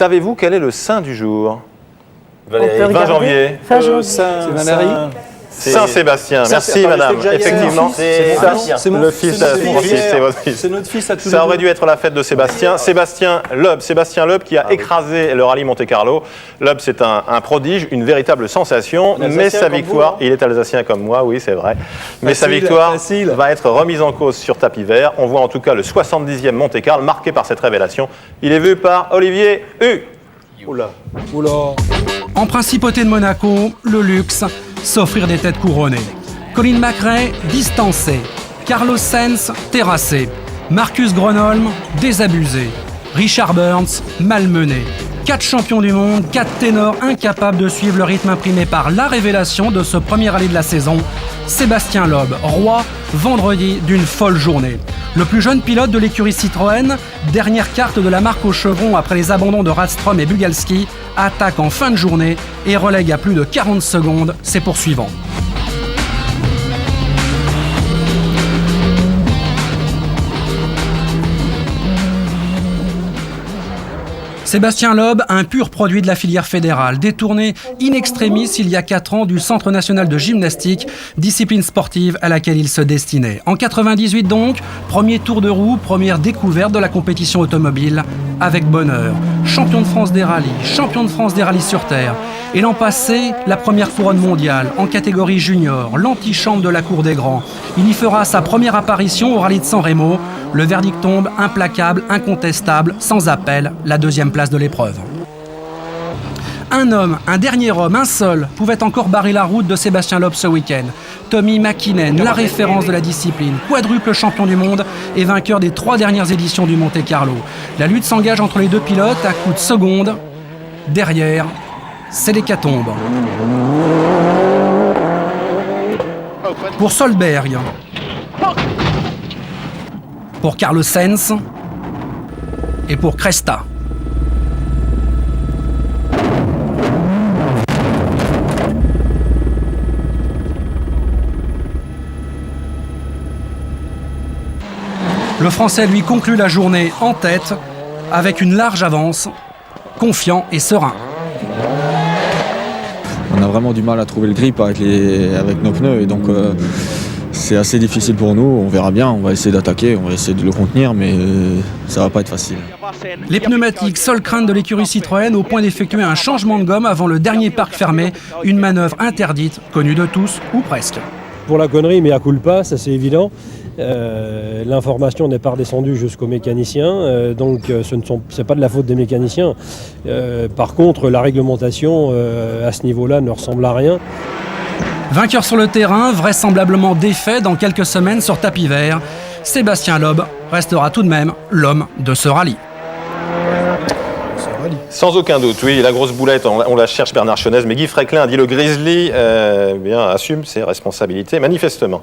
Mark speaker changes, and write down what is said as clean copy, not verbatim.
Speaker 1: Savez-vous quel est le saint du jour?
Speaker 2: Valérie.
Speaker 1: 20 janvier.
Speaker 3: C'est Valérie.
Speaker 1: Saint-Sébastien. Merci, madame. Effectivement,
Speaker 3: C'est
Speaker 1: le fils de Francis, c'est votre fils.
Speaker 3: C'est notre fils à tous les
Speaker 1: Ça aurait
Speaker 3: deux.
Speaker 1: dû être la fête de Sébastien. Sébastien Loeb qui a écrasé le rallye Monte-Carlo. Loeb, c'est un prodige, une véritable sensation. Mais sa victoire, il est alsacien comme moi, oui, c'est vrai. Mais sa victoire va être remise en cause sur tapis vert. On voit en tout cas le 70e Monte-Carlo marqué par cette révélation. Il est vu par Olivier Hu.
Speaker 3: Oula.
Speaker 4: En principauté de Monaco, le luxe, s'offrir des têtes couronnées. Colin McRae, distancé. Carlos Sainz, terrassé. Marcus Gronholm, désabusé. Richard Burns, malmené. 4 champions du monde, 4 ténors incapables de suivre le rythme imprimé par la révélation de ce premier rallye de la saison, Sébastien Loeb, roi, vendredi d'une folle journée. Le plus jeune pilote de l'écurie Citroën, dernière carte de la marque au chevron après les abandons de Radstrom et Bugalski, attaque en fin de journée et relègue à plus de 40 secondes ses poursuivants. Sébastien Loeb, un pur produit de la filière fédérale, détourné in extremis il y a 4 ans du Centre national de gymnastique, discipline sportive à laquelle il se destinait. En 98 donc, premier tour de roue, première découverte de la compétition automobile, avec bonheur. Champion de France des rallyes, champion de France des rallyes sur terre. Et l'an passé, la première couronne mondiale en catégorie junior, l'antichambre de la cour des grands. Il y fera sa première apparition au rallye de San Remo. Le verdict tombe implacable, incontestable, sans appel, la 2e place de l'épreuve. Un homme, un dernier homme, un seul, pouvait encore barrer la route de Sébastien Loeb ce week-end. Tommy McKinnon, la référence de la discipline, quadruple champion du monde et vainqueur des 3 dernières éditions du Monte-Carlo. La lutte s'engage entre les deux pilotes à coups de secondes. Derrière, c'est l'hécatombe. Pour Solberg, pour Carlos Sainz et pour Cresta. Le Français lui conclut la journée en tête avec une large avance, confiant et serein.
Speaker 5: On a vraiment du mal à trouver le grip avec nos pneus et donc c'est assez difficile pour nous. On verra bien, on va essayer d'attaquer, on va essayer de le contenir, mais ça va pas être facile.
Speaker 4: Les pneumatiques seule crainte de l'écurie Citroën au point d'effectuer un changement de gomme avant le dernier parc fermé, une manœuvre interdite, connue de tous ou presque.
Speaker 6: Pour la connerie, mais à culpa, ça c'est évident. L'information n'est pas redescendue jusqu'aux mécaniciens, donc ce n'est pas de la faute des mécaniciens. Par contre, la réglementation à ce niveau-là ne ressemble à rien.
Speaker 4: Vainqueur sur le terrain, vraisemblablement défait dans quelques semaines sur tapis vert, Sébastien Loeb restera tout de même l'homme de ce rallye.
Speaker 1: Sans aucun doute, oui, la grosse boulette, on la cherche Bernard Chenez, mais Guy Fréquelin a dit le Grizzly assume ses responsabilités manifestement.